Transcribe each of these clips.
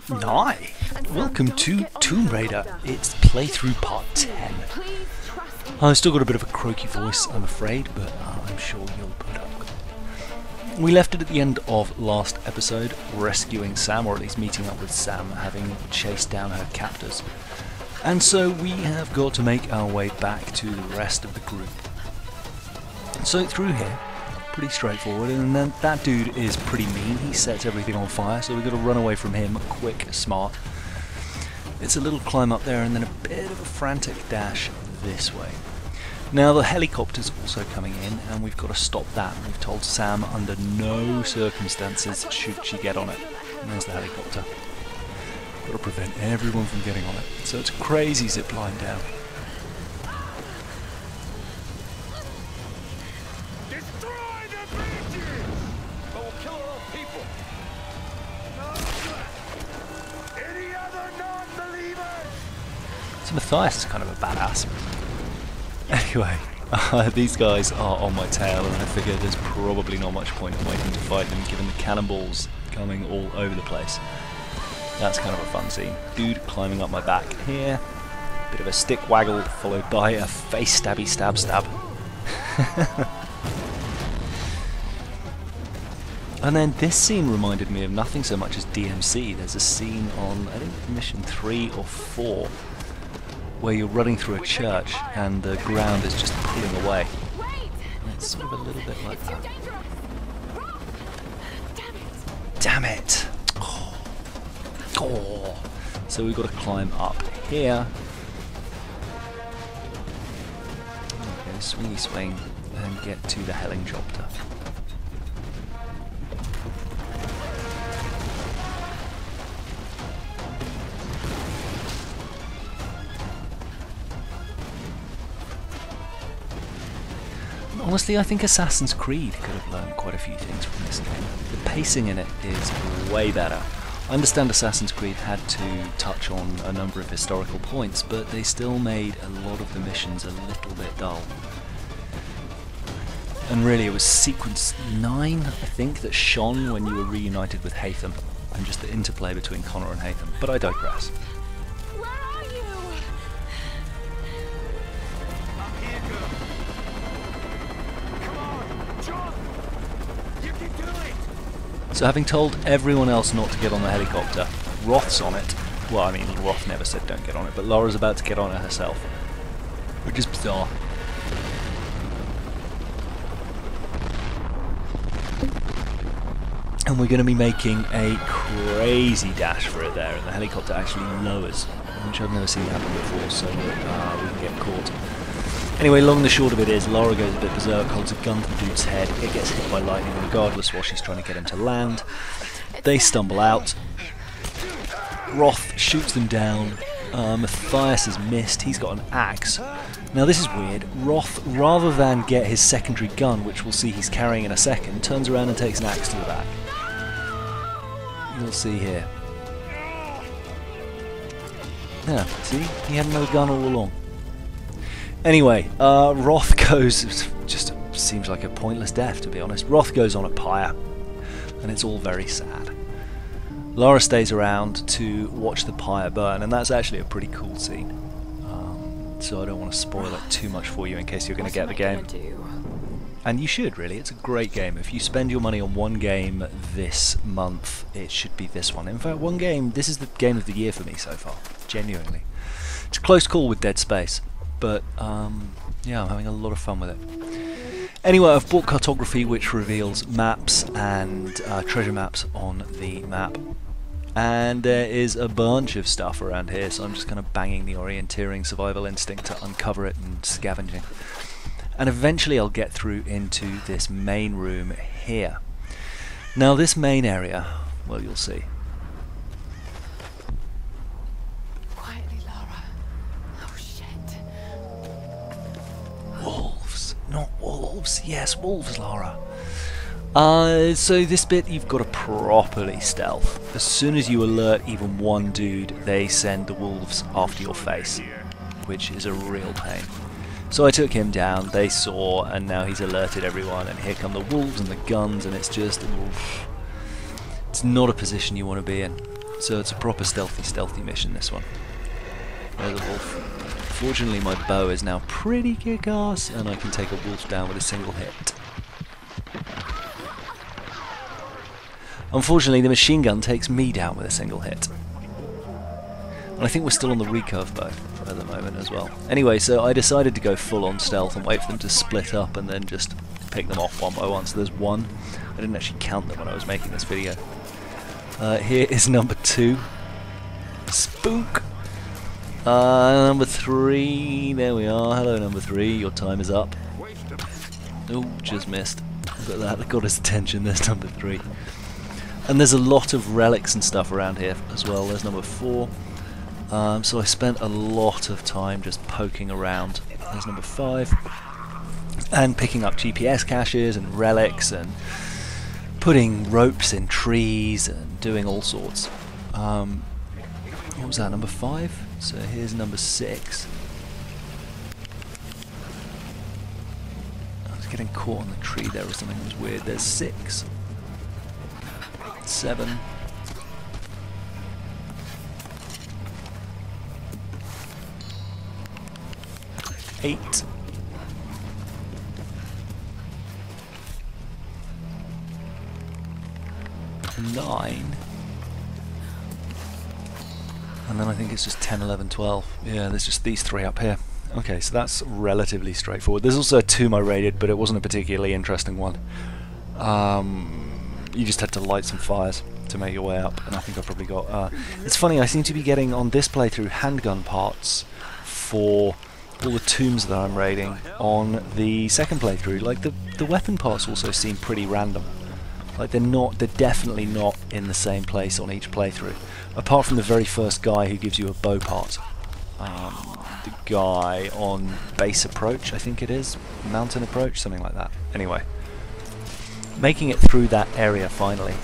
Hi, welcome to Tomb Raider. It's playthrough part 10. I've still got a bit of a croaky voice, I'm afraid, but I'm sure you'll put up with it. We left it at the end of last episode, rescuing Sam, or at least meeting up with Sam, having chased down her captors. And so we have got to make our way back to the rest of the group. So through here, pretty straightforward, and then that dude is pretty mean. He sets everything on fire, so we've got to run away from him quick, smart. It's a little climb up there and then a bit of a frantic dash this way. Now the helicopter's also coming in and we've got to stop that. We've told Sam under no circumstances should she get on it. And there's the helicopter. Got to prevent everyone from getting on it. So it's a crazy zip line down. So Matthias is kind of a badass. Anyway, these guys are on my tail and I figured there's probably not much point in waiting to fight them given the cannonballs coming all over the place. That's kind of a fun scene. Dude climbing up my back here. Bit of a stick waggle followed by a face stabby stab stab. And then this scene reminded me of nothing so much as DMC. There's a scene on, I think, mission 3 or 4 where you're running through a church and the ground is just pulling away. And it's sort of a little bit like that. Damn it! Oh. Oh. So we've got to climb up here. Okay, swingy swing and get to the helicopter. Honestly, I think Assassin's Creed could have learned quite a few things from this game. The pacing in it is way better. I understand Assassin's Creed had to touch on a number of historical points, but they still made a lot of the missions a little bit dull. And really, it was sequence 9, I think, that shone when you were reunited with Haytham, and just the interplay between Connor and Haytham. But I digress. So having told everyone else not to get on the helicopter, Roth's on it. Well, I mean, Roth never said don't get on it, but Laura's about to get on it herself. Which is bizarre. And we're going to be making a crazy dash for it there, and the helicopter actually lowers, which I've never seen happen before, so we can get caught. Anyway, long and the short of it is, Laura goes a bit berserk, holds a gun to the dude's head, it gets hit by lightning regardless while she's trying to get him to land. They stumble out. Roth shoots them down. Matthias is missed, he's got an axe. Now this is weird, Roth, rather than get his secondary gun, which we'll see he's carrying in a second, turns around and takes an axe to the back. You'll see here. Yeah, see? He had no gun all along. Anyway, Roth goes, just seems like a pointless death to be honest. Roth goes on a pyre, and it's all very sad. Laura stays around to watch the pyre burn, and that's actually a pretty cool scene. So I don't want to spoil it too much for you in case you're going to get the game. And you should really, it's a great game. If you spend your money on one game this month, it should be this one. In fact, one game, this is the game of the year for me so far, genuinely. It's a close call with Dead Space. But yeah, I'm having a lot of fun with it. Anyway, I've bought cartography, which reveals maps and treasure maps on the map. And there is a bunch of stuff around here, so I'm just kind of banging the orienteering survival instinct to uncover it and scavenging. And eventually I'll get through into this main room here. Now this main area, well, you'll see. Wolves, not wolves. Yes, wolves, Laura. So this bit you've got to properly stealth. As soon as you alert even one dude, they send the wolves after your face, which is a real pain. So I took him down, they saw, and now he's alerted everyone, and here come the wolves and the guns, and it's just... oof. It's not a position you want to be in. So it's a proper stealthy mission, this one. There's a wolf. Fortunately, my bow is now pretty kick-ass, and I can take a wolf down with a single hit. Unfortunately, the machine gun takes me down with a single hit. And I think we're still on the recurve bow at the moment as well. Anyway, so I decided to go full on stealth and wait for them to split up and then just pick them off one by one. So there's one. I didn't actually count them when I was making this video. Here is number 2. Spook! Number 3, there we are. Hello, number 3, your time is up. Oh, just missed. Look at that, I got his attention, there's number 3. And there's a lot of relics and stuff around here as well. There's number 4. So I spent a lot of time just poking around. There's number 5. And picking up GPS caches and relics and putting ropes in trees and doing all sorts. What was that, number 5? So here's number 6. I was getting caught on the tree there or something, it was weird. There's 6. 7. 8. 9. And then I think it's just 10, 11, 12. Yeah, there's just these 3 up here. Okay, so that's relatively straightforward. There's also a tomb I raided, but it wasn't a particularly interesting one. You just had to light some fires to make your way up, and I think I probably got... it's funny, I seem to be getting on this playthrough handgun parts for all the tombs that I'm raiding on the second playthrough. Like, the weapon parts also seem pretty random. Like, they're definitely not in the same place on each playthrough. Apart from the very first guy who gives you a bow part. The guy on base approach, I think it is. Mountain approach, something like that. Anyway. Making it through that area finally.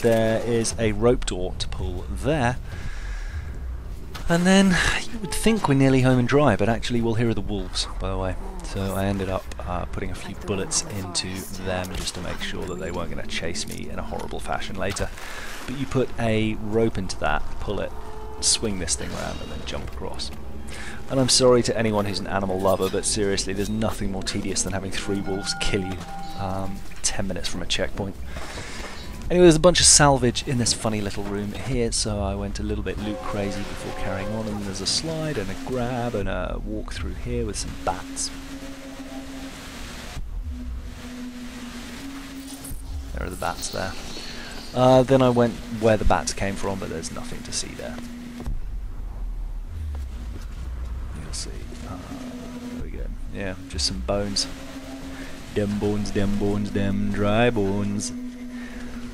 There is a rope door to pull there. And then you would think we're nearly home and dry, but actually we'll hear the wolves, by the way. So I ended up putting a few bullets into them just to make sure that they weren't going to chase me in a horrible fashion later. But you put a rope into that, pull it, swing this thing around and then jump across. And I'm sorry to anyone who's an animal lover, but seriously, there's nothing more tedious than having 3 wolves kill you 10 minutes from a checkpoint. Anyway, there's a bunch of salvage in this funny little room here, so I went a little bit loot crazy before carrying on, and there's a slide and a grab and a walk through here with some bats. There are the bats there. Then I went where the bats came from, but there's nothing to see there. You'll see. There we go. Yeah, just some bones. Dem bones, dem dry bones.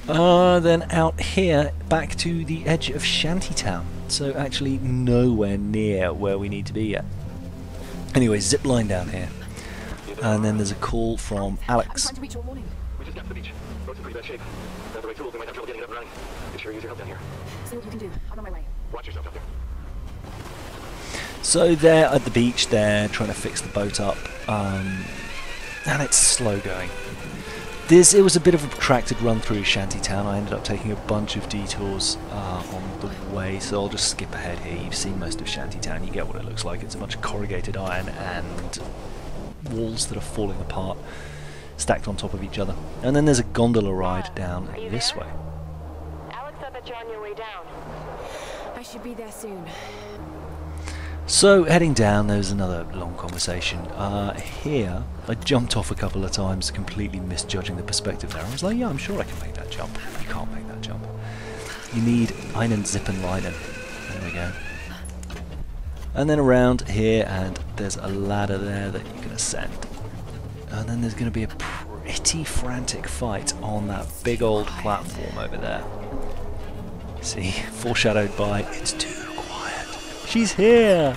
Then out here, back to the edge of Shantytown. So actually nowhere near where we need to be yet. Anyway, zip line down here. And then there's a call from Alex. We just got to the beach. Road's in pretty bad shape. Without the right tools, we might have trouble getting it up and running. Make sure you use your help down here. See what you can do. I'm on my way. Watch yourself out there. So they're at the beach, they're trying to fix the boat up. And it's slow going. It was a bit of a protracted run through Shantytown. I ended up taking a bunch of detours on the way, so I'll just skip ahead here. You've seen most of Shantytown, you get what it looks like. It's a bunch of corrugated iron and walls that are falling apart, stacked on top of each other. And then there's a gondola ride down this way. Alex said that you're on your way down. I should be there soon. So, heading down, there's another long conversation. Here, I jumped off a couple of times, completely misjudging the perspective there. I was like, yeah, I'm sure I can make that jump. You can't make that jump. You need einen zippen leinen. There we go. And then around here, and there's a ladder there that you can ascend. And then there's going to be a pretty frantic fight on that big old platform over there. See, foreshadowed by, it's too quiet. She's here!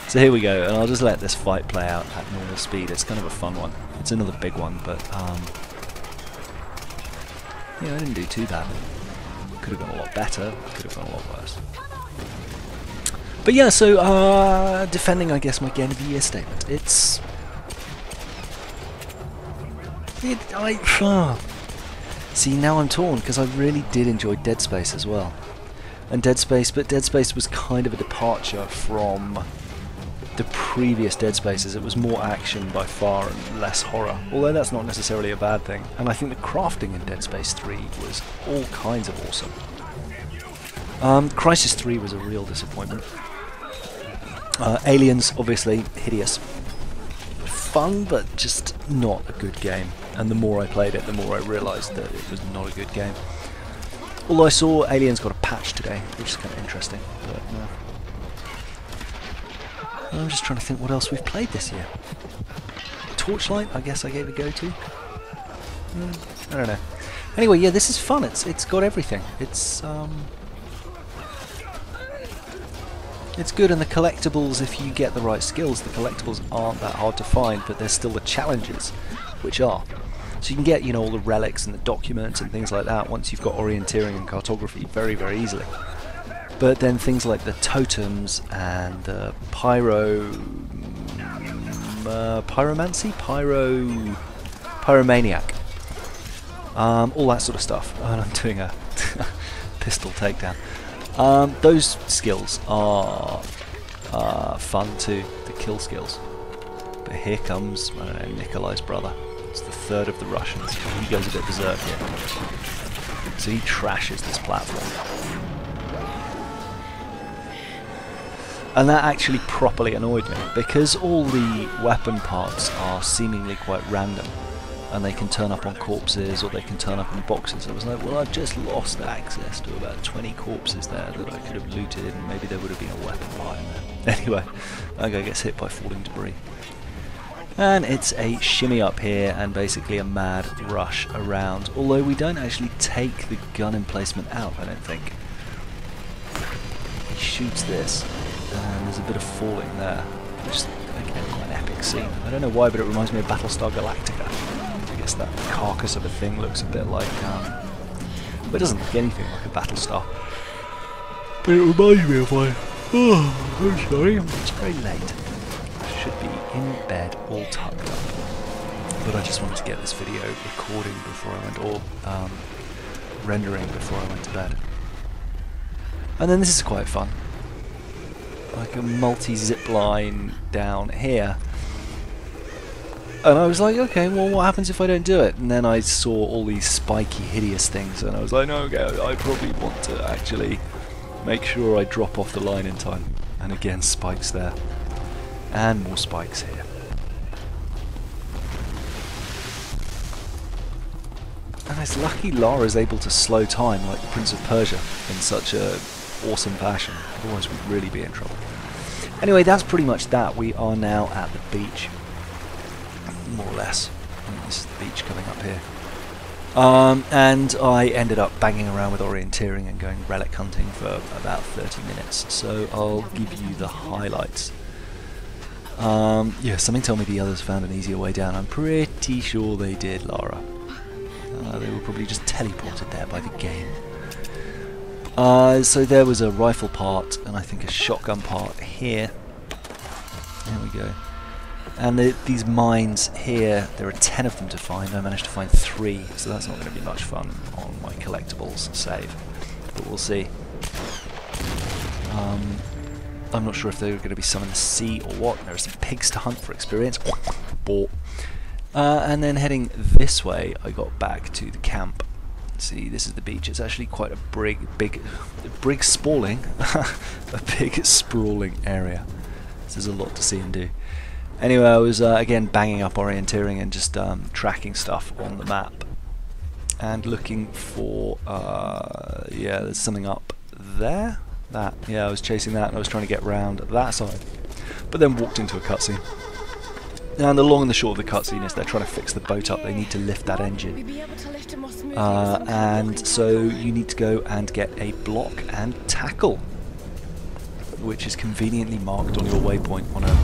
So here we go, and I'll just let this fight play out at normal speed. It's kind of a fun one. It's another big one, but yeah, I didn't do too bad. Could have gone a lot better, could have gone a lot worse. But yeah, so defending, I guess, my Game of the Year statement. See, now I'm torn, because I really did enjoy Dead Space as well. and Dead Space, but Dead Space was kind of a departure from the previous Dead Spaces. It was more action by far and less horror, although that's not necessarily a bad thing. And I think the crafting in Dead Space 3 was all kinds of awesome. Crisis 3 was a real disappointment. Aliens, obviously, hideous. Fun, but just not a good game. And the more I played it, the more I realised that it was not a good game. Although I saw Aliens got a patch today, which is kind of interesting. But I'm just trying to think what else we've played this year. Torchlight, I guess I gave a go to. I don't know. Anyway, yeah, this is fun. It's got everything. It's good, and the collectibles, if you get the right skills, the collectibles aren't that hard to find, but there's still the challenges, which are. So you can get, you know, all the relics and the documents and things like that once you've got orienteering and cartography very, very easily. But then things like the totems and the pyromancy? Pyromaniac. All that sort of stuff. And I'm doing a pistol takedown. Those skills are fun too, the kill skills. But here comes, I don't know, Nikolai's brother. It's the third of the Russians. He goes a bit berserk here. So he trashes this platform. And that actually properly annoyed me, because all the weapon parts are seemingly quite random. And they can turn up on corpses, or they can turn up in boxes. I was like, well, I've just lost access to about 20 corpses there that I could have looted, and maybe there would have been a weapon part in there. Anyway, that guy gets hit by falling debris. And it's a shimmy up here, and basically a mad rush around. Although we don't actually take the gun emplacement out, I don't think. He shoots this, and there's a bit of falling there. Which is, again, quite an epic scene. I don't know why, but it reminds me of Battlestar Galactica. I guess that carcass of a thing looks a bit like, but it doesn't look anything like a Battlestar. But it reminds me of one. Oh, I'm sorry. It's very late. I should be in bed, all tucked up. But I just wanted to get this video recording before I went, or rendering before I went to bed. And then this is quite fun. Like a multi-zip line down here. And I was like, okay, well, what happens if I don't do it? And then I saw all these spiky, hideous things, and I was like, no, okay, I probably want to actually make sure I drop off the line in time. And again, spikes there. And more spikes here. And it's lucky Lara's able to slow time like the Prince of Persia in such a awesome fashion. Otherwise we'd really be in trouble. Anyway, that's pretty much that. We are now at the beach. More or less. This is the beach coming up here. And I ended up banging around with orienteering and going relic hunting for about 30 minutes. So I'll give you the highlights. Yeah, something told me the others found an easier way down. I'm pretty sure they did, Lara. They were probably just teleported there by the game. So there was a rifle part and I think a shotgun part here. There we go. And these mines here, there are 10 of them to find. I managed to find 3, so that's not going to be much fun on my collectibles save. But we'll see. I'm not sure if there are going to be some in the sea or what. There are some pigs to hunt for experience. And then heading this way, I got back to the camp. See, this is the beach. It's actually quite a big sprawling, a big sprawling area. So there's a lot to see and do. Anyway, I was again banging up orienteering and just tracking stuff on the map and looking for yeah, there's something up there. That, yeah, I was chasing that and I was trying to get round that side, but then walked into a cutscene. And the long and the short of the cutscene is they're trying to fix the boat up. They need to lift that engine, and so you need to go and get a block and tackle, which is conveniently marked on your waypoint on a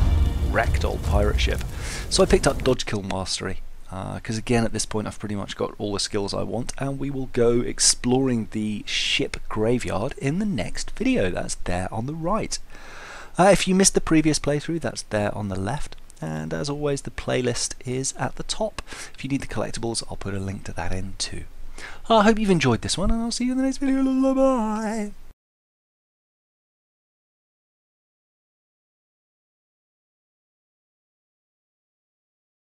wrecked old pirate ship. So I picked up dodge kill mastery, because again at this point I've pretty much got all the skills I want, and we will go exploring the ship graveyard in the next video. That's there on the right. If you missed the previous playthrough, that's there on the left. And as always, the playlist is at the top. If you need the collectibles, I'll put a link to that in too. I hope you've enjoyed this one, and I'll see you in the next video. Bye!